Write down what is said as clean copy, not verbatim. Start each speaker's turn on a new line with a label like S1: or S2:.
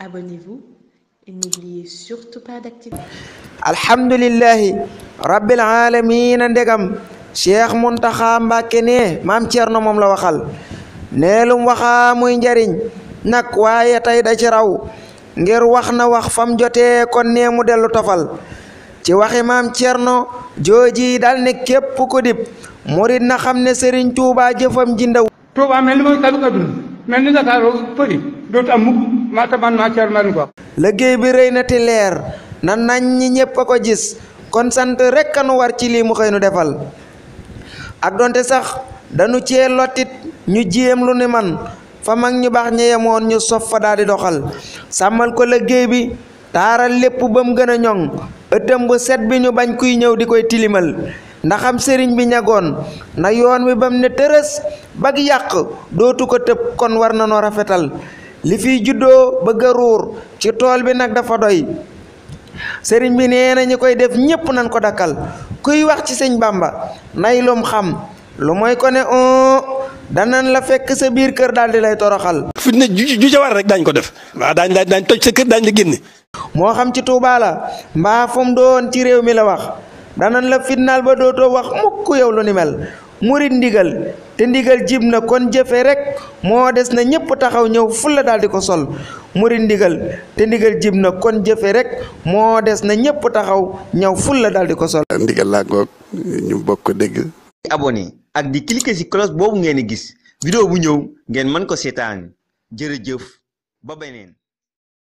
S1: Abonnez-vous et n'oubliez surtout pas d'activer.
S2: Alhamdulillahi rabbil alamin ndegam Cheikh Muntaxa Mbacke ne Mame Thierno moom la waxal neelum waxa muy njariñ nag waaye tey da ci raw ngir wax na wax fam jotee kon nee mu dellu tofal ci waxi Mame Thierno jooji dal ne képp ku dib murid na xam ne Serigne Touba jëfam ji ndaw
S3: Touba mel ni mooy kalu kaduna mel ni Dakar përi dootu am mukk maa taman Mame Thierno ma ko
S2: liggéey bi rëy na te leer na nañ ñi ñépp a ko gis kon sant rekk anu war ci lii mu xëy nu defal ak donte sax dañu cee lottit ñu jéem lu ni man fa mag ñu baax ña yemoon ñu sof fa daal di doxal sàmmal ko liggéey bi taaral lépp ba mu gën a ñoŋ ëttam bu set bi ñu bañ kuy ñëw di koy tilimal ndaxam sëriñ bi ñagoon na yoon wi bam ne tërës bag yàq dootu ko tëb kon war na noo rafetal li fiy juddoo bëgg a ruur ci tool bi nag dafa doy sëriñ bi nee na ñi koy def ñépp nañ ko dakkal kuy wax ci sëñ Bamba nay lum xam lu mooy ko ne danan la fekk sa biir kër daal di lay toroxal
S4: fi ne ju ca war rek daañ ko def waaw daañ toj sa kër daañ la génne
S2: moo xam ci Tuubaa la mbaa fu mu doon ci réew mi la wax danan la fitnaal ba dootoo wax mukk yow lu ni mel murit ndigal te ndigal jib na kon jëfe rek moo des na ñépp taxaw ñëw fulla daal di ko sol murit ndigal te ndigal jib na kon jëfe rek moo des na ñépp taxaw ñëw fulla daal di ko sol
S5: ndigal laa ngoog ñu bokk ko dégg
S6: abonné ak di cliquer ci cloche boobu ngeen di gis vidéo bu ñëw ngeen mën ko seetaan jërëjëf ba beneen